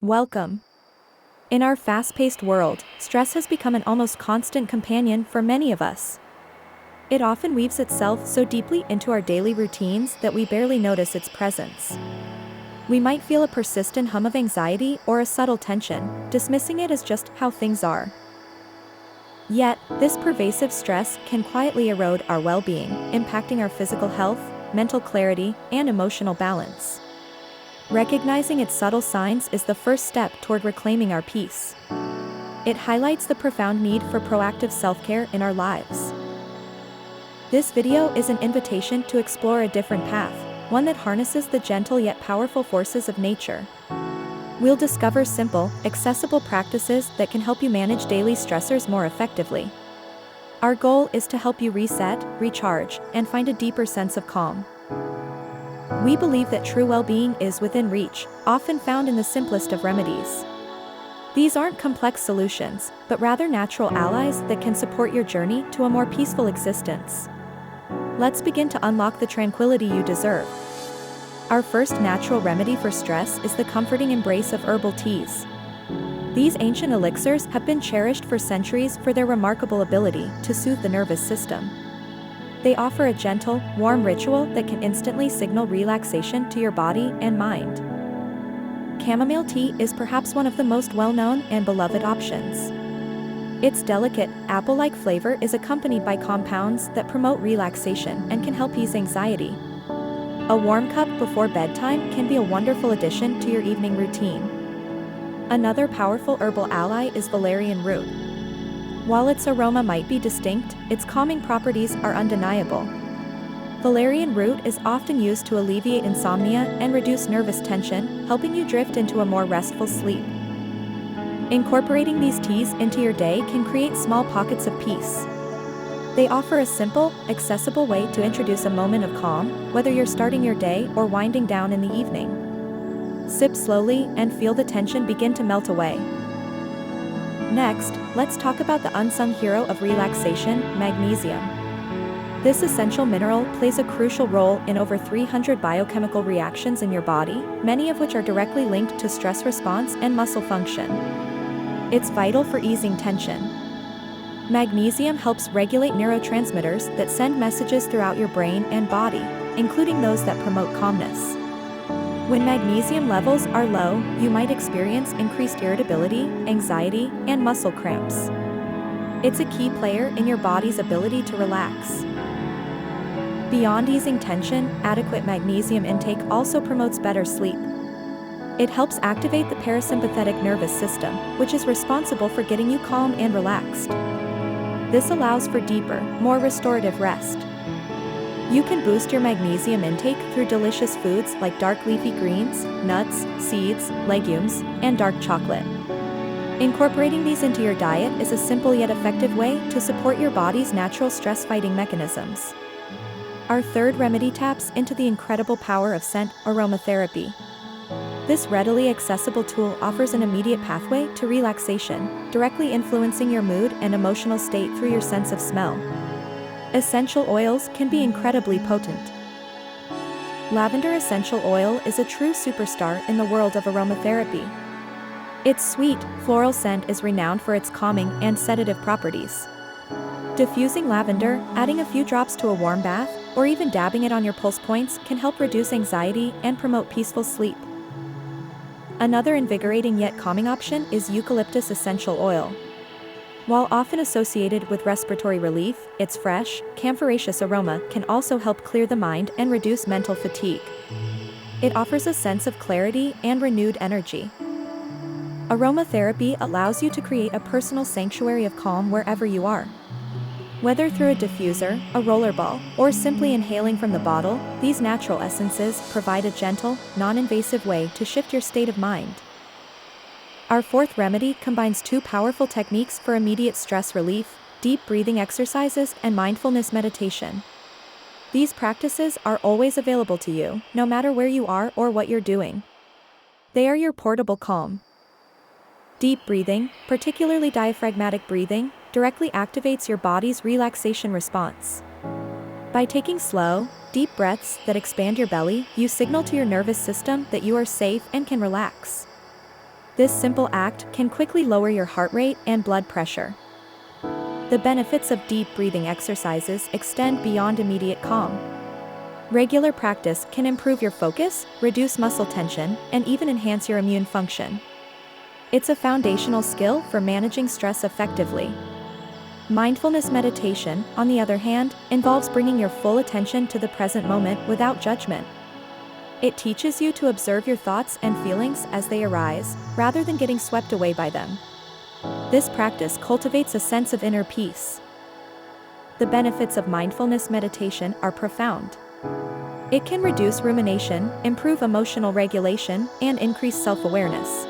Welcome. In our fast-paced world, stress has become an almost constant companion for many of us. It often weaves itself so deeply into our daily routines that we barely notice its presence. We might feel a persistent hum of anxiety or a subtle tension, dismissing it as just how things are. Yet, this pervasive stress can quietly erode our well-being, impacting our physical health, mental clarity, and emotional balance. Recognizing its subtle signs is the first step toward reclaiming our peace. It highlights the profound need for proactive self-care in our lives. This video is an invitation to explore a different path, one that harnesses the gentle yet powerful forces of nature. We'll discover simple, accessible practices that can help you manage daily stressors more effectively. Our goal is to help you reset, recharge, and find a deeper sense of calm. We believe that true well-being is within reach, often found in the simplest of remedies. These aren't complex solutions, but rather natural allies that can support your journey to a more peaceful existence. Let's begin to unlock the tranquility you deserve. Our first natural remedy for stress is the comforting embrace of herbal teas. These ancient elixirs have been cherished for centuries for their remarkable ability to soothe the nervous system. They offer a gentle, warm ritual that can instantly signal relaxation to your body and mind. Chamomile tea is perhaps one of the most well-known and beloved options. Its delicate, apple-like flavor is accompanied by compounds that promote relaxation and can help ease anxiety. A warm cup before bedtime can be a wonderful addition to your evening routine. Another powerful herbal ally is valerian root. While its aroma might be distinct, its calming properties are undeniable. Valerian root is often used to alleviate insomnia and reduce nervous tension, helping you drift into a more restful sleep. Incorporating these teas into your day can create small pockets of peace. They offer a simple, accessible way to introduce a moment of calm, whether you're starting your day or winding down in the evening. Sip slowly and feel the tension begin to melt away. Next, let's talk about the unsung hero of relaxation, magnesium. This essential mineral plays a crucial role in over 300 biochemical reactions in your body, many of which are directly linked to stress response and muscle function. It's vital for easing tension. Magnesium helps regulate neurotransmitters that send messages throughout your brain and body, including those that promote calmness. When magnesium levels are low, you might experience increased irritability, anxiety, and muscle cramps. It's a key player in your body's ability to relax. Beyond easing tension, adequate magnesium intake also promotes better sleep. It helps activate the parasympathetic nervous system, which is responsible for getting you calm and relaxed. This allows for deeper, more restorative rest. You can boost your magnesium intake through delicious foods like dark leafy greens, nuts, seeds, legumes, and dark chocolate. Incorporating these into your diet is a simple yet effective way to support your body's natural stress-fighting mechanisms. Our third remedy taps into the incredible power of scent aromatherapy. This readily accessible tool offers an immediate pathway to relaxation, directly influencing your mood and emotional state through your sense of smell. Essential oils can be incredibly potent. Lavender essential oil is a true superstar in the world of aromatherapy. Its sweet, floral scent is renowned for its calming and sedative properties. Diffusing lavender, adding a few drops to a warm bath, or even dabbing it on your pulse points can help reduce anxiety and promote peaceful sleep. Another invigorating yet calming option is eucalyptus essential oil. While often associated with respiratory relief, its fresh, camphoraceous aroma can also help clear the mind and reduce mental fatigue. It offers a sense of clarity and renewed energy. Aromatherapy allows you to create a personal sanctuary of calm wherever you are. Whether through a diffuser, a rollerball, or simply inhaling from the bottle, these natural essences provide a gentle, non-invasive way to shift your state of mind. Our fourth remedy combines two powerful techniques for immediate stress relief: deep breathing exercises and mindfulness meditation. These practices are always available to you, no matter where you are or what you're doing. They are your portable calm. Deep breathing, particularly diaphragmatic breathing, directly activates your body's relaxation response. By taking slow, deep breaths that expand your belly, you signal to your nervous system that you are safe and can relax. This simple act can quickly lower your heart rate and blood pressure. The benefits of deep breathing exercises extend beyond immediate calm. Regular practice can improve your focus, reduce muscle tension, and even enhance your immune function. It's a foundational skill for managing stress effectively. Mindfulness meditation, on the other hand, involves bringing your full attention to the present moment without judgment. It teaches you to observe your thoughts and feelings as they arise, rather than getting swept away by them. This practice cultivates a sense of inner peace. The benefits of mindfulness meditation are profound. It can reduce rumination, improve emotional regulation, and increase self-awareness.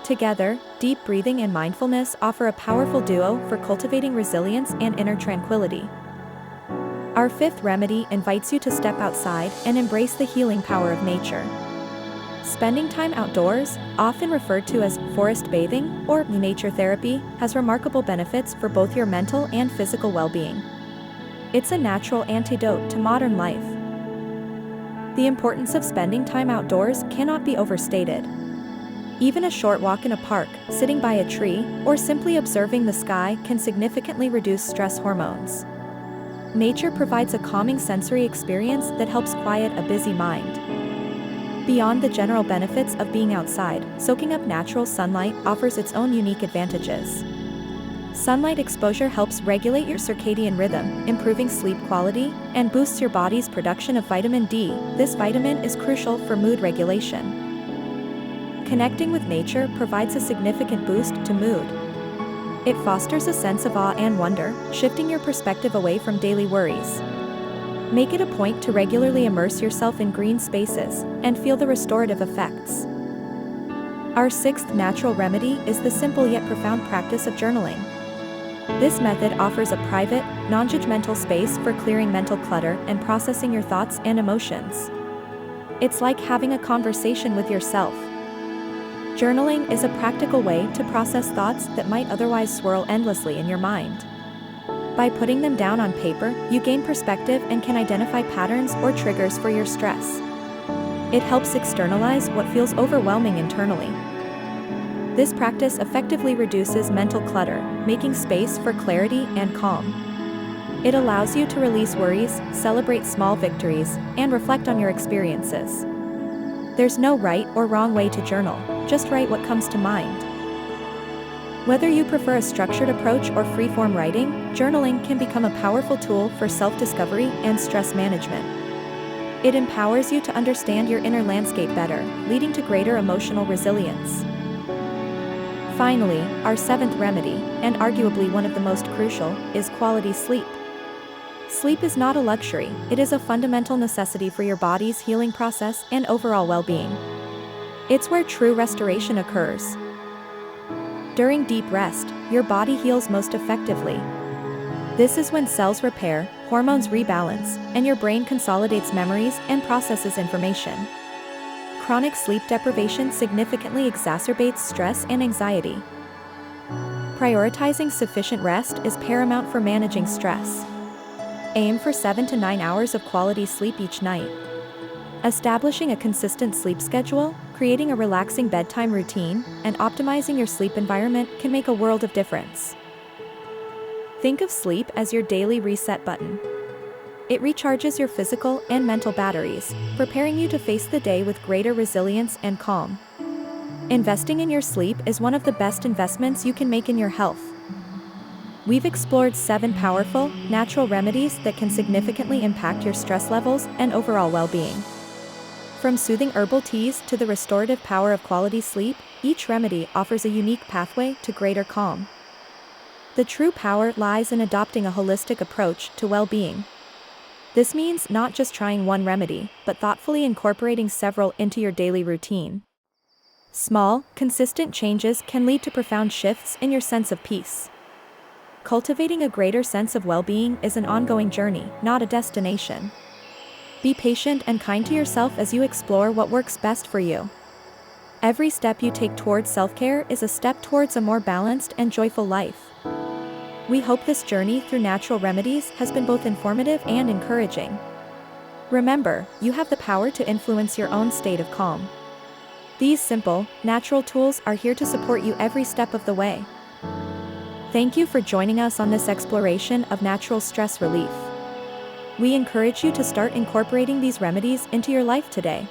Together, deep breathing and mindfulness offer a powerful duo for cultivating resilience and inner tranquility. Our fifth remedy invites you to step outside and embrace the healing power of nature. Spending time outdoors, often referred to as forest bathing or nature therapy, has remarkable benefits for both your mental and physical well-being. It's a natural antidote to modern life. The importance of spending time outdoors cannot be overstated. Even a short walk in a park, sitting by a tree, or simply observing the sky can significantly reduce stress hormones. Nature provides a calming sensory experience that helps quiet a busy mind. Beyond the general benefits of being outside, soaking up natural sunlight offers its own unique advantages. Sunlight exposure helps regulate your circadian rhythm, improving sleep quality, and boosts your body's production of vitamin D. This vitamin is crucial for mood regulation. Connecting with nature provides a significant boost to mood. It fosters a sense of awe and wonder, shifting your perspective away from daily worries. Make it a point to regularly immerse yourself in green spaces and feel the restorative effects. Our sixth natural remedy is the simple yet profound practice of journaling. This method offers a private, non-judgmental space for clearing mental clutter and processing your thoughts and emotions. It's like having a conversation with yourself. Journaling is a practical way to process thoughts that might otherwise swirl endlessly in your mind. By putting them down on paper, you gain perspective and can identify patterns or triggers for your stress. It helps externalize what feels overwhelming internally. This practice effectively reduces mental clutter, making space for clarity and calm. It allows you to release worries, celebrate small victories, and reflect on your experiences. There's no right or wrong way to journal, just write what comes to mind. Whether you prefer a structured approach or free-form writing, journaling can become a powerful tool for self-discovery and stress management. It empowers you to understand your inner landscape better, leading to greater emotional resilience. Finally, our seventh remedy, and arguably one of the most crucial, is quality sleep. Sleep is not a luxury, it is a fundamental necessity for your body's healing process and overall well-being. It's where true restoration occurs. During deep rest, your body heals most effectively. This is when cells repair, hormones rebalance, and your brain consolidates memories and processes information. Chronic sleep deprivation significantly exacerbates stress and anxiety. Prioritizing sufficient rest is paramount for managing stress. Aim for 7 to 9 hours of quality sleep each night. Establishing a consistent sleep schedule, creating a relaxing bedtime routine, and optimizing your sleep environment can make a world of difference. Think of sleep as your daily reset button. It recharges your physical and mental batteries, preparing you to face the day with greater resilience and calm. Investing in your sleep is one of the best investments you can make in your health. We've explored 7 powerful, natural remedies that can significantly impact your stress levels and overall well-being. From soothing herbal teas to the restorative power of quality sleep, each remedy offers a unique pathway to greater calm. The true power lies in adopting a holistic approach to well-being. This means not just trying one remedy, but thoughtfully incorporating several into your daily routine. Small, consistent changes can lead to profound shifts in your sense of peace. Cultivating a greater sense of well-being is an ongoing journey, not a destination. Be patient and kind to yourself as you explore what works best for you. Every step you take towards self-care is a step towards a more balanced and joyful life. We hope this journey through natural remedies has been both informative and encouraging. Remember, you have the power to influence your own state of calm. These simple, natural tools are here to support you every step of the way. Thank you for joining us on this exploration of natural stress relief. We encourage you to start incorporating these remedies into your life today.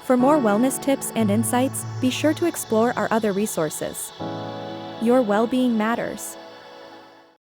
For more wellness tips and insights, be sure to explore our other resources. Your well-being matters.